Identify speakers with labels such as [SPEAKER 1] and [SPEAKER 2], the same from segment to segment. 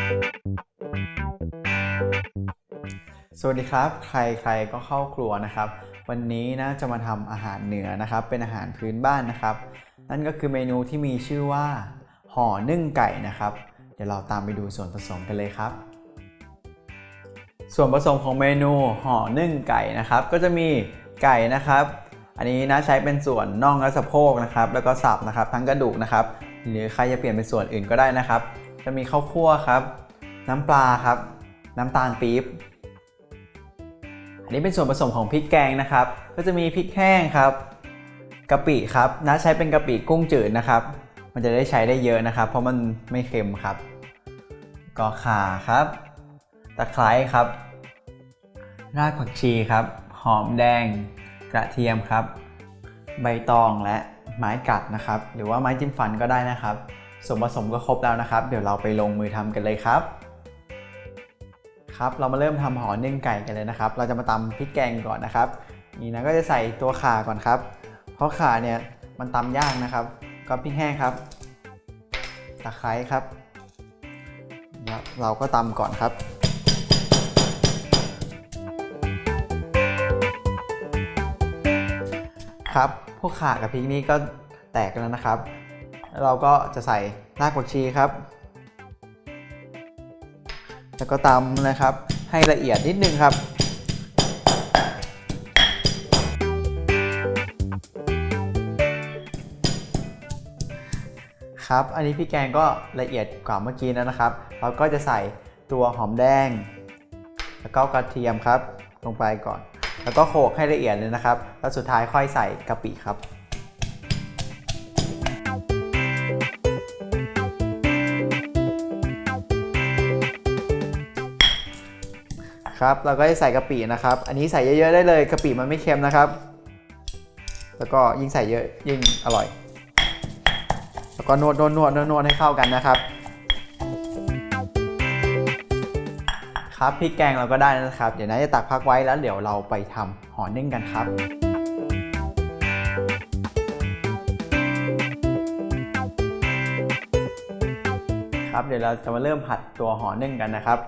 [SPEAKER 1] สวัสดีครับใครๆก็เข้าครัวนะครับวันนี้นะจะมาทำอาหารเหนือนะครับเป็นอาหารพื้นบ้านนะครับนั่นก็คือเมนูที่มีชื่อว่าห่อนึ่งไก่นะครับเดี๋ยวเราตามไปดูส่วนผสมกันเลยครับส่วนผสมของเมนูห่อนึ่งไก่นะครับก็จะมีไก่นะครับอันนี้นะใช้เป็นส่วนน่องและสะโพกนะครับแล้วก็สับนะครับทั้งกระดูกนะครับหรือใครจะเปลี่ยนเป็นส่วนอื่นก็ได้นะครับจะมีข้าวคั่วครับน้ำปลาครับน้ำตาลปี๊บอันนี้เป็นส่วนผสมของพริกแกงนะครับก็จะมีพริกแห้งครับกะปิครับนะใช้เป็นกะปิกุ้งจืดนะครับมันจะได้ใช้ได้เยอะนะครับเพราะมันไม่เค็มครับก็ข่าครับตะไคร้ครับรากผักชีครับหอมแดงกระเทียมครับใบตองและไม้กัดนะครับหรือว่าไม้จิ้มฟันก็ได้นะครับส่วนผสมก็ครบแล้วนะครับเดี๋ยวเราไปลงมือทำกันเลยครับครับเรามาเริ่มทำห่อนึ่งไก่กันเลยนะครับเราจะมาตำพริกแกงก่อนนะครับนี่นะก็จะใส่ตัวข่าก่อนครับเพราะข่าเนี่ยมันตำยากนะครับก็พริกแห้งครับตะไคร้ครับแล้วเราก็ตำก่อนครับครับพวกข่ากับพริกนี่ก็แตกแล้วนะครับแล้วเราก็จะใส่รากผักชีครับแล้วก็ตำนะครับให้ละเอียดนิดนึงครับครับอันนี้พี่แกงก็ละเอียดกว่าเมื่อกี้นะครับเราก็จะใส่ตัวหอมแดงแล้วก็กระเทียมครับลงไปก่อนแล้วก็โขลกให้ละเอียดเลยนะครับแล้วสุดท้ายค่อยใส่กะปิครับครับเราก็จะใส่กะปินะครับอันนี้ใส่เยอะๆได้เลยกะปิมันไม่เค็มนะครับแล้วก็ยิ่งใส่เยอะยิ่งอร่อยแล้วก็นวดให้เข้ากันนะครับครับพริกแกงเราก็ได้นะครับเดี๋ยวนะจะตักพักไว้แล้วเดี๋ยวเราไปทำห่อนึ่งกันครับครับเดี๋ยวเราจะมาเริ่มผัดตัวห่อนึ่งกันนะครับ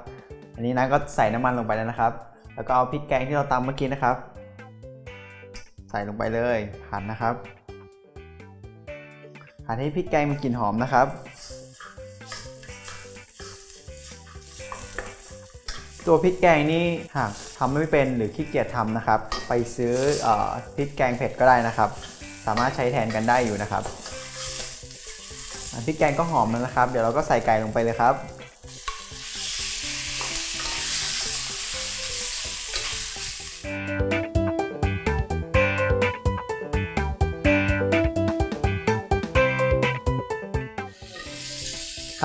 [SPEAKER 1] อันนี้นะก็ใส่น้ำมันลงไปแล้วนะครับแล้วก็เอาพริกแกงที่เราตำเมื่อกี้นะครับใส่ลงไปเลยผัดนะครับผัดให้พริกแกงมีกลิ่นหอมนะครับตัวพริกแกงนี่หากทำไม่เป็นหรือขี้เกียจทำนะครับไปซื้อพริกแกงเผ็ดก็ได้นะครับสามารถใช้แทนกันได้อยู่นะครับพริกแกงก็หอมแล้วนะครับเดี๋ยวเราก็ใส่ไก่ลงไปเลยครับ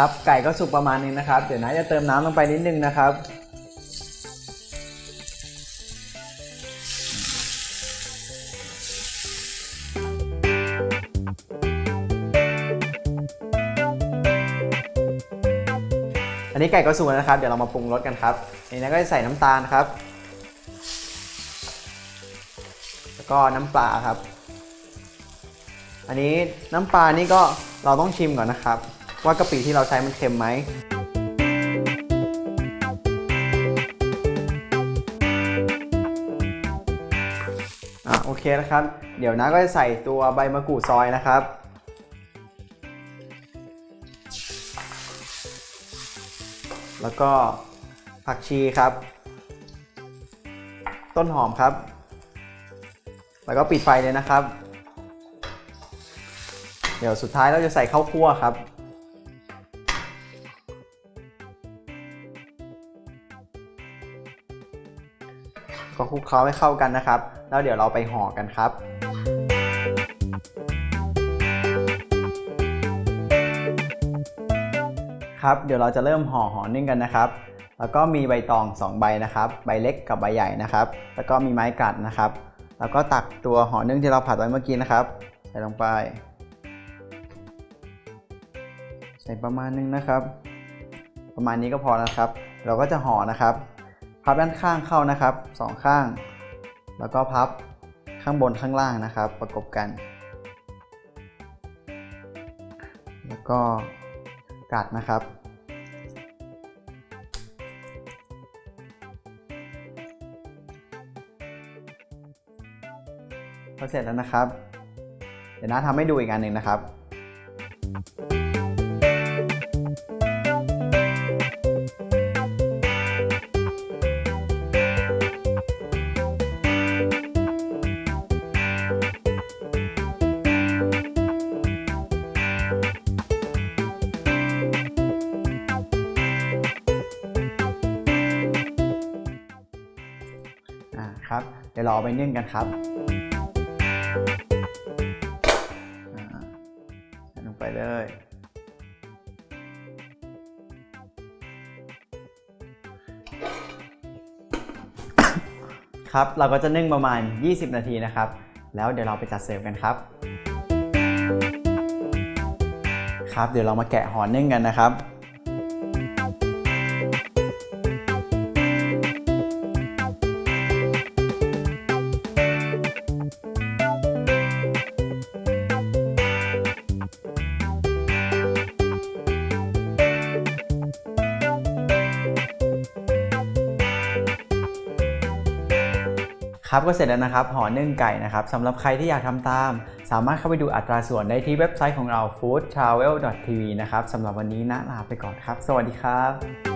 [SPEAKER 1] ครับไก่ก็สุกประมาณนี้นะครับเดี๋ยวนะจะเติมน้ำลงไปนิดนึงนะครับอันนี้ไก่ก็สุกแล้วนะครับเดี๋ยวเรามาปรุงรสกันครับนี่นะก็จะใส่น้ำตาลครับแล้วก็น้ำปลาครับอันนี้น้ำปลานี่ก็เราต้องชิมก่อนนะครับว่ากะปิที่เราใช้มันเค็มไหมโอเคนะครับเดี๋ยวนะก็จะใส่ตัวใบมะกรูดซอยนะครับแล้วก็ผักชีครับต้นหอมครับแล้วก็ปิดไฟเลยนะครับเดี๋ยวสุดท้ายเราจะใส่ข้าวคั่วครับก็คลุกเคล้าให้เข้ากันนะครับแล้วเดี๋ยวเราไปห่อกันครับครับเดี๋ยวเราจะเริ่มห่อนึ่งกันนะครับแล้วก็มีใบตอง2ใบนะครับใบเล็กกับใบใหญ่นะครับแล้วก็มีไม้กัดนะครับแล้วก็ตักตัวห่อนึ่งที่เราผัดไว้เมื่อกี้นะครับใส่ลงไปใส่ประมาณนึงนะครับประมาณนี้ก็พอแล้วครับเราก็จะห่อนะครับพับด้านข้างเข้านะครับ2ข้างแล้วก็พับข้างบนข้างล่างนะครับประกบกันแล้วก็กัดนะครับ ก็เสร็จแล้วนะครับเดี๋ยวน้าทำให้ดูอีกอันหนึ่งนะครับครับเดี๋ยวเราเอาไปนึ่งกันครับใส่ลงไปเลยครับเราก็จะนึ่งประมาณ20 นาทีนะครับแล้วเดี๋ยวเราไปจัดเสิร์ฟกันครับครับเดี๋ยวเรามาแกะห่อนึ่งกันนะครับครับก็เสร็จแล้วนะครับห่อนึ่งไก่นะครับสำหรับใครที่อยากทำตามสามารถเข้าไปดูอัตราส่วนได้ที่เว็บไซต์ของเรา foodtravel.tv นะครับสำหรับวันนี้นะลาไปก่อนครับสวัสดีครับ